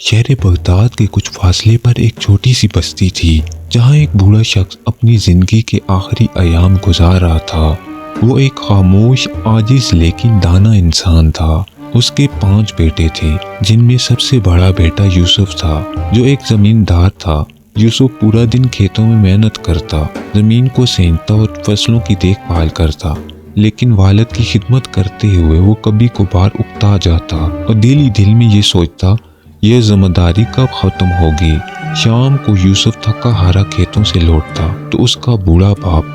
شہر بغداد کے کچھ فاصلے پر ایک چھوٹی سی بستی تھی جہاں ایک بوڑھا شخص اپنی زندگی کے آخری ایام گزار رہا تھا۔ وہ ایک خاموش، عاجز لیکن دانا انسان تھا۔ اس کے 5 بیٹے تھے جن میں سب سے بڑا بیٹا یوسف تھا جو ایک زمیندار تھا۔ یوسف پورا دن کھیتوں میں محنت کرتا، زمین کو سینچتا اور فصلوں کی دیکھ بھال کرتا، لیکن والد کی خدمت کرتے ہوئے وہ کبھی کبھار اکتا جاتا اور دل ہی دل میں یہ سوچتا یہ ذمہ داری کب ختم ہوگی۔ شام کو یوسف تھکا ہارا کھیتوں سے لوٹتا تو اس کا بوڑھا باپ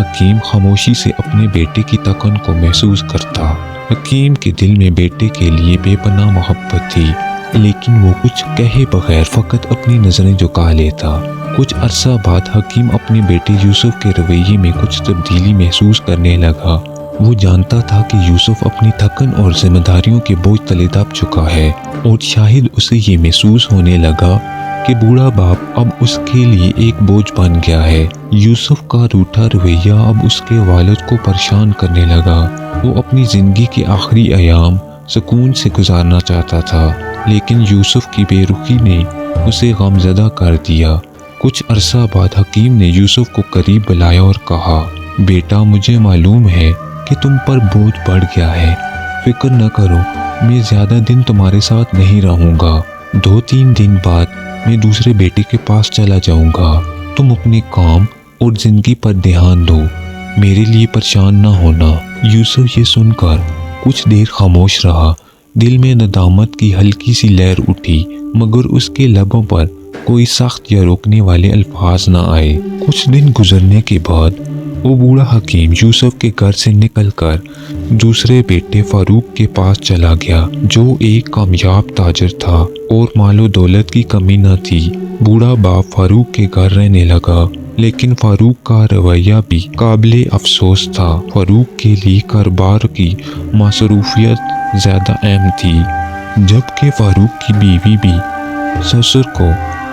حکیم خاموشی سے اپنے بیٹے کی تکن کو محسوس کرتا۔ حکیم کے دل میں بیٹے کے لیے بے پناہ محبت تھی، لیکن وہ کچھ کہے بغیر فقط اپنی نظریں جھکا لیتا۔ کچھ عرصہ بعد حکیم اپنے بیٹے یوسف کے رویے میں کچھ تبدیلی محسوس کرنے لگا۔ وہ جانتا تھا کہ یوسف اپنی تھکن اور ذمہ داریوں کے بوجھ تلے دب چکا ہے، اور شاید اسے یہ محسوس ہونے لگا کہ بوڑھا باپ اب اس کے لیے ایک بوجھ بن گیا ہے۔ یوسف کا روٹھا رویہ اب اس کے والد کو پریشان کرنے لگا۔ وہ اپنی زندگی کے آخری ایام سکون سے گزارنا چاہتا تھا، لیکن یوسف کی بے رخی نے اسے غمزدہ کر دیا۔ کچھ عرصہ بعد حکیم نے یوسف کو قریب بلایا اور کہا، بیٹا مجھے معلوم ہے کہ تم پر بوجھ بڑھ گیا ہے، فکر نہ کرو، میں زیادہ دن تمہارے ساتھ نہیں رہوں گا۔ 2-3 دن بعد میں دوسرے بیٹے کے پاس چلا جاؤں گا۔ تم اپنے کام اور زندگی پر دھیان دو، میرے لیے پریشان نہ ہونا۔ یوسف یہ سن کر کچھ دیر خاموش رہا۔ دل میں ندامت کی ہلکی سی لہر اٹھی، مگر اس کے لبوں پر کوئی سخت یا روکنے والے الفاظ نہ آئے۔ کچھ دن گزرنے کے بعد وہ بوڑھا حکیم یوسف کے گھر سے نکل کر دوسرے بیٹے فاروق کے پاس چلا گیا، جو ایک کامیاب تاجر تھا اور مال و دولت کی کمی نہ تھی۔ بوڑھا باپ فاروق کے گھر رہنے لگا، لیکن فاروق کا رویہ بھی قابل افسوس تھا۔ فاروق کے لیے کاروبار کی مصروفیت زیادہ اہم تھی، جبکہ فاروق کی بیوی بھی سسر کو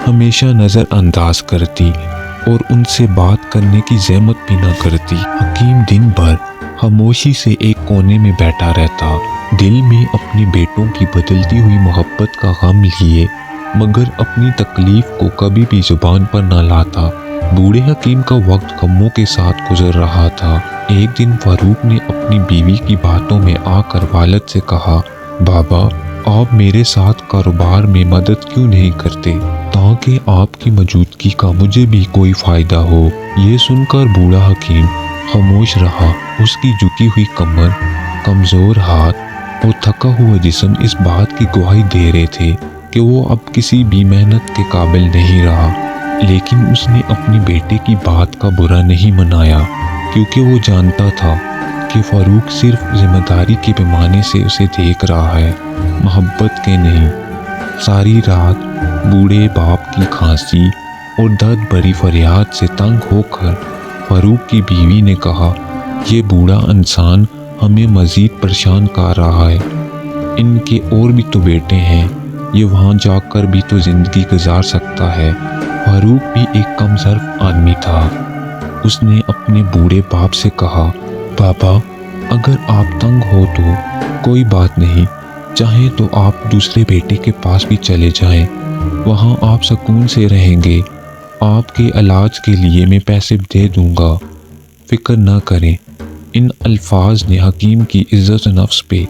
ہمیشہ نظر انداز کرتی اور ان سے بات کرنے کی زحمت بھی نہ کرتی۔ حکیم دن بھر خاموشی سے ایک کونے میں بیٹھا رہتا، دل میں اپنے بیٹوں کی بدلتی ہوئی محبت کا غم لیے، مگر اپنی تکلیف کو کبھی بھی زبان پر نہ لاتا۔ بوڑھے حکیم کا وقت غموں کے ساتھ گزر رہا تھا۔ ایک دن فاروق نے اپنی بیوی کی باتوں میں آ کر والد سے کہا، بابا آپ میرے ساتھ کاروبار میں مدد کیوں نہیں کرتے تاکہ آپ کی موجودگی کا مجھے بھی کوئی فائدہ ہو۔ یہ سن کر بوڑھا حکیم خاموش رہا۔ اس کی جھکی ہوئی کمر، کمزور ہاتھ اور تھکا ہوا جسم اس بات کی گواہی دے رہے تھے کہ وہ اب کسی بھی محنت کے قابل نہیں رہا، لیکن اس نے اپنے بیٹے کی بات کا برا نہیں منایا، کیونکہ وہ جانتا تھا کہ فاروق صرف ذمہ داری کے پیمانے سے اسے دیکھ رہا ہے، محبت کے نہیں۔ ساری رات بوڑھے باپ کی کھانسی اور درد بھری فریاد سے تنگ ہو کر فاروق کی بیوی نے کہا، یہ بوڑھا انسان ہمیں مزید پریشان کر رہا ہے، ان کے اور بھی تو بیٹے ہیں، یہ وہاں جا کر بھی تو زندگی گزار سکتا ہے۔ فاروق بھی ایک کم ظرف آدمی تھا۔ اس نے اپنے بوڑھے باپ سے کہا، بابا اگر آپ تنگ ہو تو کوئی بات نہیں، چاہیں تو آپ دوسرے بیٹے کے پاس بھی چلے جائیں، وہاں آپ سکون سے رہیں گے، آپ کے علاج کے لیے میں پیسے دے دوں گا، فکر نہ کریں۔ ان الفاظ نے حکیم کی عزت نفس پہ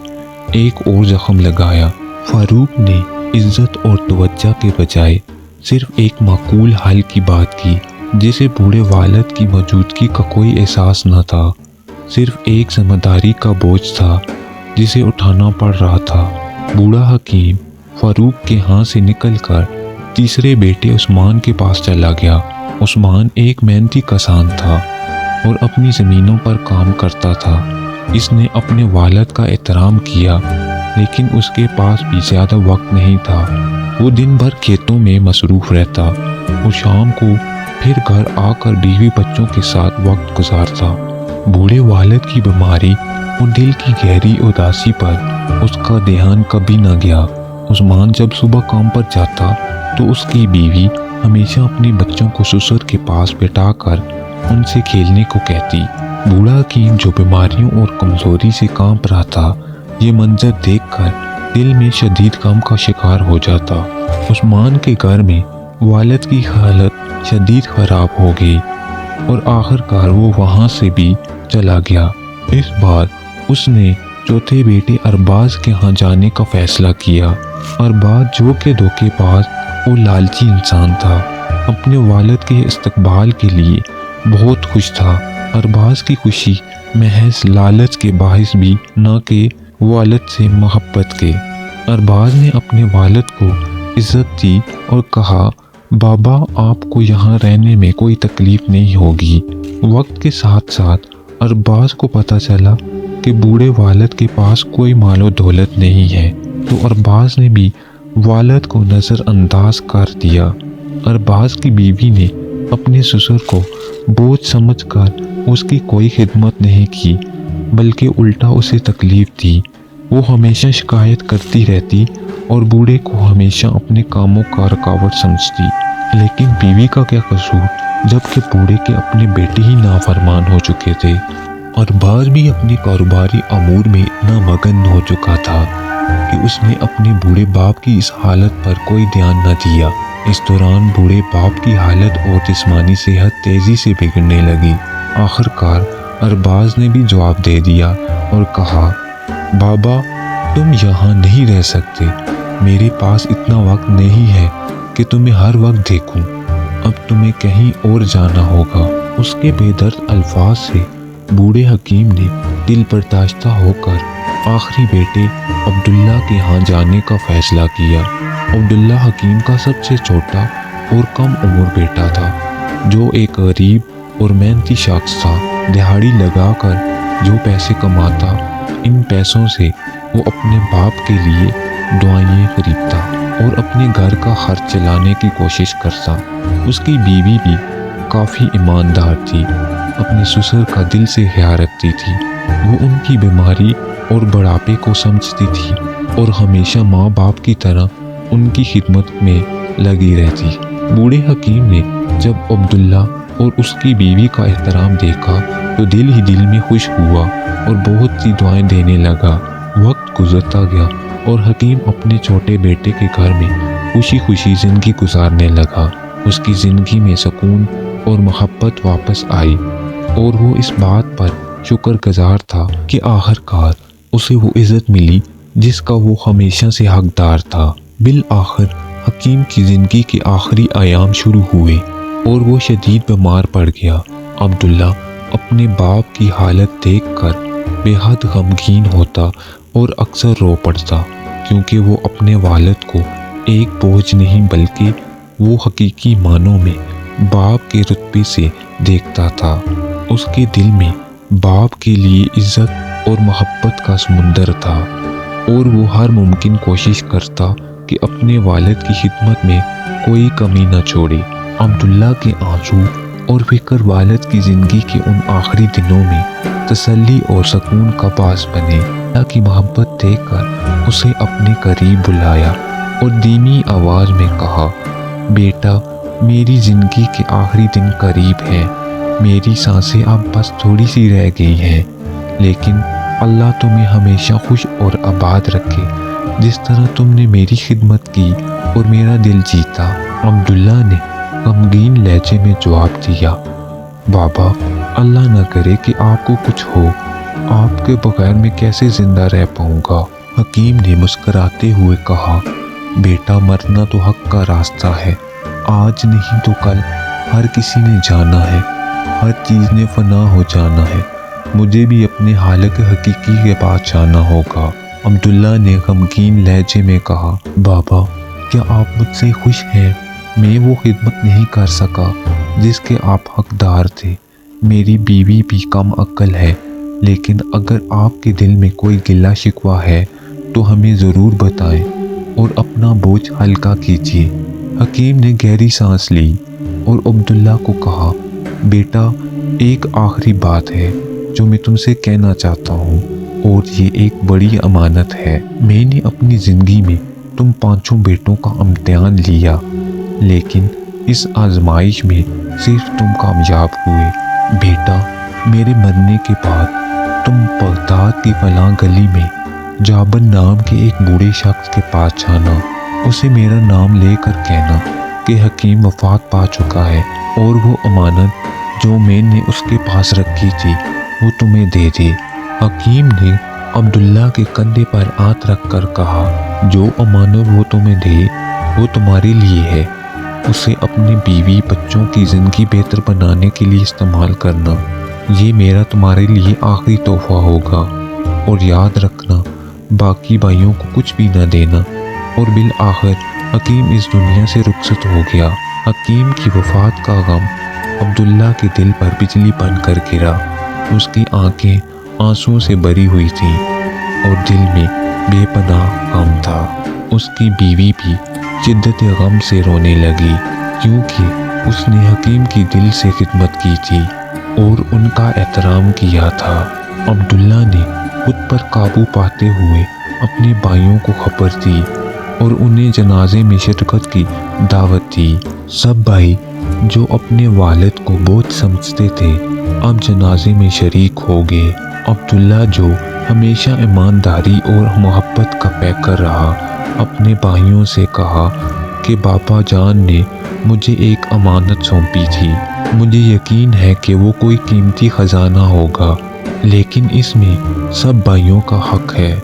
ایک اور زخم لگایا۔ فاروق نے عزت اور توجہ کے بجائے صرف ایک معقول حل کی بات کی، جسے بوڑھے والد کی موجودگی کا کوئی احساس نہ تھا، صرف ایک ذمہ داری کا بوجھ تھا جسے اٹھانا پڑ رہا تھا۔ بوڑھا حکیم فاروق کے ہاں سے نکل کر تیسرے بیٹے عثمان کے پاس چلا گیا۔ عثمان ایک محنتی کسان تھا اور اپنی زمینوں پر کام کرتا تھا۔ اس نے اپنے والد کا احترام کیا، لیکن اس کے پاس بھی زیادہ وقت نہیں تھا۔ وہ دن بھر کھیتوں میں مصروف رہتا اور شام کو پھر گھر آ کر بیوی بچوں کے ساتھ وقت گزارتا۔ بوڑھے والد کی بیماری اور دل کی گہری اداسی پر اس کا دھیان کبھی نہ گیا۔ عثمان جب صبح کام پر جاتا تو اس کی بیوی ہمیشہ اپنے بچوں کو سسر کے پاس بٹھا کر ان سے کھیلنے کو کہتی۔ بوڑھا حکیم جو بیماریوں اور کمزوری سے کانپ رہا تھا، یہ منظر دیکھ کر دل میں شدید غم کا شکار ہو جاتا۔ عثمان کے گھر میں والد کی حالت شدید خراب ہو گئی اور آخر کار وہ وہاں سے بھی چلا گیا۔ اس بار اس نے چوتھے بیٹے ارباز کے ہاں جانے کا فیصلہ کیا۔ ارباز جو کہ دھوکے باز اور لالچی انسان تھا، اپنے والد کے استقبال کے لیے بہت خوش تھا۔ ارباز کی خوشی محض لالچ کے باعث بھی نہ کہ والد سے محبت کے۔ ارباز نے اپنے والد کو عزت دی اور کہا، بابا آپ کو یہاں رہنے میں کوئی تکلیف نہیں ہوگی۔ وقت کے ساتھ ساتھ ارباز کو پتہ چلا کہ بوڑھے والد کے پاس کوئی مال و دولت نہیں ہے، تو ارباز نے بھی والد کو نظر انداز کر دیا۔ ارباز کی بیوی نے اپنے سسر کو بوجھ سمجھ کر اس کی کوئی خدمت نہیں کی، بلکہ الٹا اسے تکلیف دی۔ وہ ہمیشہ شکایت کرتی رہتی اور بوڑھے کو ہمیشہ اپنے کاموں کا رکاوٹ سمجھتی۔ لیکن بیوی کا کیا قصور، جبکہ بوڑھے کے اپنے بیٹے ہی نافرمان ہو چکے تھے۔ ارباز بھی اپنے کاروباری امور میں اتنا مگن ہو چکا تھا کہ اس نے اپنے بوڑھے باپ کی اس حالت پر کوئی دھیان نہ دیا۔ اس دوران بوڑھے باپ کی حالت اور جسمانی صحت تیزی سے بگڑنے لگی۔ آخر کار ارباز نے بھی جواب دے دیا اور کہا، بابا تم یہاں نہیں رہ سکتے، میرے پاس اتنا وقت نہیں ہے کہ تمہیں ہر وقت دیکھوں، اب تمہیں کہیں اور جانا ہوگا۔ اس کے بے درد الفاظ سے بوڑھے حکیم نے دل برداشتہ ہو کر آخری بیٹے عبداللہ کے ہاں جانے کا فیصلہ کیا۔ عبداللہ حکیم کا سب سے چھوٹا اور کم عمر بیٹا تھا، جو ایک غریب اور محنتی شخص تھا۔ دہاڑی لگا کر جو پیسے کماتا، ان پیسوں سے وہ اپنے باپ کے لیے دعائیں خریدتا اور اپنے گھر کا خرچ چلانے کی کوشش کرتا۔ اس کی بیوی بھی کافی ایماندار تھی، اپنے سسر کا دل سے خیال رکھتی تھی۔ وہ ان کی بیماری اور بڑھاپے کو سمجھتی تھی اور ہمیشہ ماں باپ کی طرح ان کی خدمت میں لگی رہتی۔ بوڑھے حکیم نے جب عبداللہ اور اس کی بیوی کا احترام دیکھا تو دل ہی دل میں خوش ہوا اور بہت سی دعائیں دینے لگا۔ وقت گزرتا گیا اور حکیم اپنے چھوٹے بیٹے کے گھر میں خوشی خوشی زندگی گزارنے لگا۔ اس کی زندگی میں سکون اور محبت واپس آئی اور وہ اس بات پر شکر گزار تھا کہ آخر کار اسے وہ عزت ملی جس کا وہ ہمیشہ سے حقدار تھا۔ بالآخر حکیم کی زندگی کے آخری ایام شروع ہوئے اور وہ شدید بیمار پڑ گیا۔ عبداللہ اپنے باپ کی حالت دیکھ کر بے حد غمگین ہوتا اور اکثر رو پڑتا، کیونکہ وہ اپنے والد کو ایک بوجھ نہیں بلکہ وہ حقیقی معنوں میں باپ کے رتبے سے دیکھتا تھا۔ اس کے دل میں باپ کے لیے عزت اور محبت کا سمندر تھا اور وہ ہر ممکن کوشش کرتا کہ اپنے والد کی خدمت میں کوئی کمی نہ چھوڑے۔ عبداللہ کے آنسو اور فکر والد کی زندگی کے ان آخری دنوں میں تسلی اور سکون کا باعث بنے۔ اللہ کی محبت دیکھ کر اسے اپنے قریب بلایا اور دھیمی آواز میں کہا، بیٹا میری زندگی کے آخری دن قریب ہیں، میری سانسیں اب بس تھوڑی سی رہ گئی ہیں، لیکن اللہ تمہیں ہمیشہ خوش اور آباد رکھے جس طرح تم نے میری خدمت کی اور میرا دل جیتا۔ عبداللہ نے غمگین لہجے میں جواب دیا، بابا اللہ نہ کرے کہ آپ کو کچھ ہو، آپ کے بغیر میں کیسے زندہ رہ پاؤں گا۔ حکیم نے مسکراتے ہوئے کہا، بیٹا مرنا تو حق کا راستہ ہے، آج نہیں تو کل ہر کسی نے جانا ہے، ہر چیز نے فنا ہو جانا ہے، مجھے بھی اپنے خالق حقیقی کے پاس جانا ہوگا۔ عبداللہ نے غمگین لہجے میں کہا، بابا کیا آپ مجھ سے خوش ہیں؟ میں وہ خدمت نہیں کر سکا جس کے آپ حقدار تھے، میری بیوی بھی کم عقل ہے، لیکن اگر آپ کے دل میں کوئی گلہ شکوہ ہے تو ہمیں ضرور بتائیں اور اپنا بوجھ ہلکا کیجیے۔ حکیم نے گہری سانس لی اور عبداللہ کو کہا، بیٹا ایک آخری بات ہے جو میں تم سے کہنا چاہتا ہوں اور یہ ایک بڑی امانت ہے۔ میں نے اپنی زندگی میں تم پانچوں بیٹوں کا امتحان لیا، لیکن اس آزمائش میں صرف تم کامیاب ہوئے۔ بیٹا میرے مرنے کے بعد تم بغداد کی فلاں گلی میں جابر نام کے ایک بوڑھے شخص کے پاس جانا اسے میرا نام لے کر کہنا کہ حکیم وفات پا چکا ہے اور وہ امانت جو میں نے اس کے پاس رکھی تھی وہ تمہیں دے دے۔ حکیم نے عبداللہ کے کندھے پر ہاتھ رکھ کر کہا، جو امانت وہ تمہیں دے وہ تمہارے لیے ہے، اسے اپنے بیوی بچوں کی زندگی بہتر بنانے کے لیے استعمال کرنا، یہ میرا تمہارے لیے آخری تحفہ ہوگا، اور یاد رکھنا باقی بھائیوں کو کچھ بھی نہ دینا۔ اور بالآخر حکیم اس دنیا سے رخصت ہو گیا۔ حکیم کی وفات کا غم عبداللہ کے دل پر بجلی بن کر گرا۔ اس کی آنکھیں آنسوؤں سے بھری ہوئی تھیں اور دل میں بے پناہ غم تھا۔ اس کی بیوی بھی شدت غم سے رونے لگی، کیونکہ اس نے حکیم کی دل سے خدمت کی تھی اور ان کا احترام کیا تھا۔ عبداللہ نے خود پر قابو پاتے ہوئے اپنے بھائیوں کو خبر دی اور انہیں جنازے میں شرکت کی دعوت دی۔ سب بھائی جو اپنے والد کو بوجھ سمجھتے تھے اب جنازے میں شریک ہو گئے۔ عبداللہ جو ہمیشہ ایمانداری اور محبت کا پیکر رہا، اپنے بھائیوں سے کہا کہ بابا جان نے مجھے ایک امانت سونپی تھی، مجھے یقین ہے کہ وہ کوئی قیمتی خزانہ ہوگا، لیکن اس میں سب بھائیوں کا حق ہے۔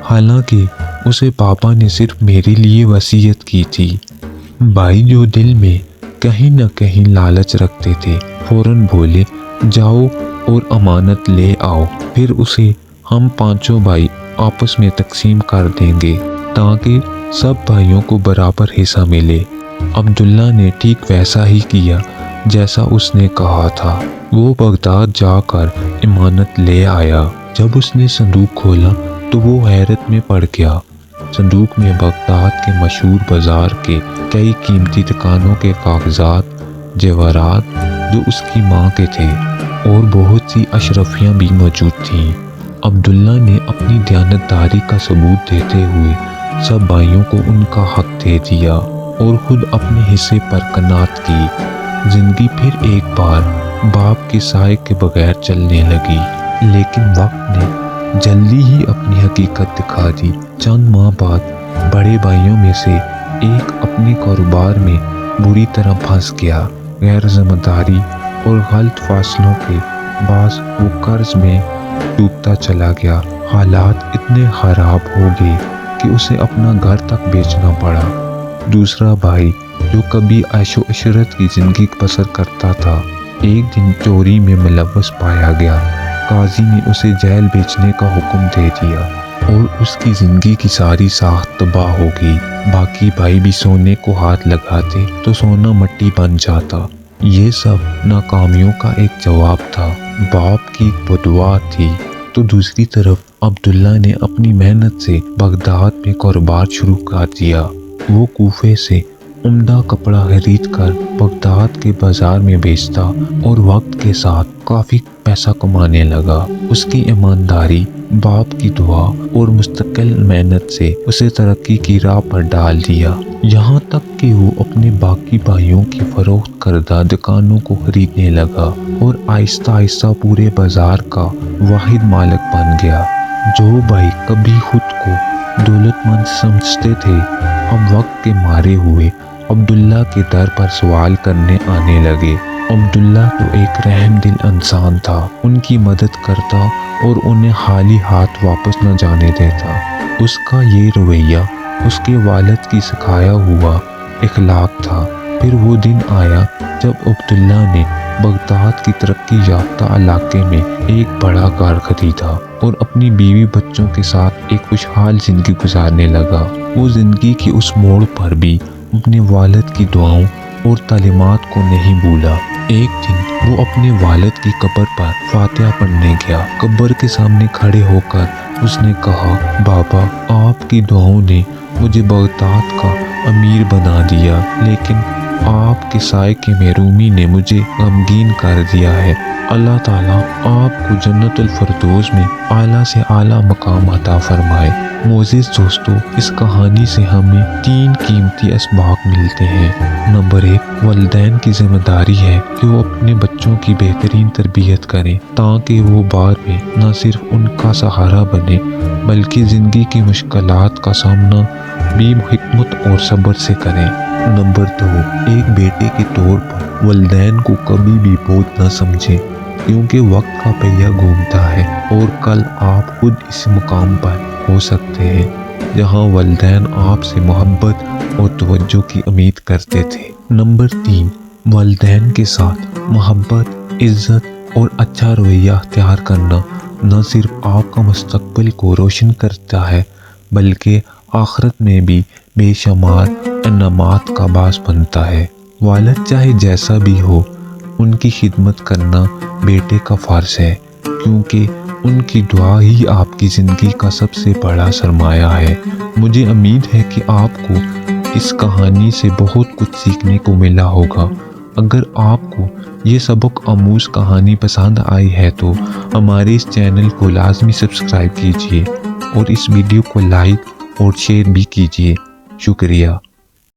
حالانکہ اسے پاپا نے صرف میرے لیے وصیت کی تھی۔ بھائی جو دل میں کہیں نہ کہیں لالچ رکھتے تھے فوراً بولے، جاؤ اور امانت لے آؤ، پھر اسے ہم پانچوں بھائی آپس میں تقسیم کر دیں گے تاکہ سب بھائیوں کو برابر حصہ ملے۔ عبداللہ نے ٹھیک ویسا ہی کیا جیسا اس نے کہا تھا۔ وہ بغداد جا کر امانت لے آیا۔ جب اس نے صندوق کھولا تو وہ حیرت میں پڑ گیا۔ صندوق میں بغداد کے مشہور بازار کے کئی قیمتی دکانوں کے کاغذات، جواہرات جو اس کی ماں کے تھے، اور بہت سی اشرفیاں بھی موجود تھیں۔ عبداللہ نے اپنی دیانتداری کا ثبوت دیتے ہوئے سب بھائیوں کو ان کا حق دے دیا اور خود اپنے حصے پر قناعت کی۔ زندگی پھر ایک بار باپ کے سائے کے بغیر چلنے لگی، لیکن وقت نے جلدی ہی اپنی حقیقت دکھا دی۔ چند ماہ بعد بڑے بھائیوں میں سے ایک اپنے کاروبار میں بری طرح پھنس گیا۔ غیر ذمہ داری اور غلط فیصلوں کے باعث وہ قرض میں ڈوبتا چلا گیا۔ حالات اتنے خراب ہو گئے کہ اسے اپنا گھر تک بیچنا پڑا۔ دوسرا بھائی جو کبھی عیش و عشرت کی زندگی بسر کرتا تھا، ایک دن چوری میں ملوث پایا گیا۔ قاضی نے اسے جیل بھیجنے کا حکم دے دیا اور اس کی زندگی کی ساری ساخت تباہ ہو گئی۔ باقی بھائی بھی سونے کو ہاتھ لگاتے تو سونا مٹی بن جاتا۔ یہ سب ناکامیوں کا ایک جواب تھا، باپ کی بددعا تھی۔ تو دوسری طرف عبداللہ نے اپنی محنت سے بغداد میں کاروبار شروع کر دیا۔ وہ کوفے سے عمدہ کپڑا خرید کر بغداد کے بازار میں بیچتا اور وقت کے ساتھ کافی پیسہ کمانے لگا۔ اس کی ایمانداری، باپ کی دعا اور مستقل محنت سے اسے ترقی کی راہ پر ڈال دیا، یہاں تک کہ وہ اپنے باقی بھائیوں کی فروخت کردہ دکانوں کو خریدنے لگا اور آہستہ آہستہ پورے بازار کا واحد مالک بن گیا۔ جو بھائی کبھی خود کو دولت مند سمجھتے تھے اب وقت کے مارے ہوئے عبداللہ کے در پر سوال کرنے آنے لگے۔ عبداللہ تو ایک رحم دل انسان تھا، ان کی مدد کرتا اور انہیں خالی ہاتھ واپس نہ جانے دیتا۔ اس کا یہ رویہ اس کے والد کی سکھایا ہوا اخلاق تھا۔ پھر وہ دن آیا جب عبداللہ نے بغداد کی ترقی یافتہ علاقے میں ایک بڑا گھر خریدا اور اپنی بیوی بچوں کے ساتھ ایک خوشحال زندگی گزارنے لگا۔ وہ زندگی کے اس موڑ پر بھی اپنے والد کی دعاؤں اور تعلیمات کو نہیں بھولا۔ ایک دن وہ اپنے والد کی قبر پر فاتحہ پڑھنے گیا۔ قبر کے سامنے کھڑے ہو کر اس نے کہا، بابا آپ کی دعاؤں نے مجھے بغداد کا امیر بنا دیا، لیکن آپ کے سائے کی محرومی نے مجھے غمگین کر دیا ہے۔ اللہ تعالیٰ آپ کو جنت الفردوس میں اعلیٰ سے اعلیٰ مقام عطا فرمائے۔ معزز دوستو، اس کہانی سے ہمیں 3 قیمتی اسباق ملتے ہیں۔ نمبر 1، والدین کی ذمہ داری ہے کہ وہ اپنے بچوں کی بہترین تربیت کریں تاکہ وہ بعد میں نہ صرف ان کا سہارا بنے بلکہ زندگی کی مشکلات کا سامنا بھی حکمت اور صبر سے کریں۔ نمبر 2، ایک بیٹے کے طور پر والدین کو کبھی بھی بوجھ نہ سمجھیں، کیونکہ وقت کا پہیہ گھومتا ہے اور کل آپ خود اس مقام پر ہو سکتے ہیں جہاں والدین آپ سے محبت اور توجہ کی امید کرتے تھے۔ نمبر 3، والدین کے ساتھ محبت، عزت اور اچھا رویہ اختیار کرنا نہ صرف آپ کا مستقبل کو روشن کرتا ہے بلکہ آخرت میں بھی بے شمار انعامات کا باعث بنتا ہے۔ والد چاہے جیسا بھی ہو، ان کی خدمت کرنا بیٹے کا فرض ہے، کیونکہ ان کی دعا ہی آپ کی زندگی کا سب سے بڑا سرمایہ ہے۔ مجھے امید ہے کہ آپ کو اس کہانی سے بہت کچھ سیکھنے کو ملا ہوگا۔ اگر آپ کو یہ سبق آموز کہانی پسند آئی ہے تو ہمارے اس چینل کو لازمی سبسکرائب کیجیے اور اس ویڈیو کو لائک اور شیئر بھی کیجیے۔ شکریہ۔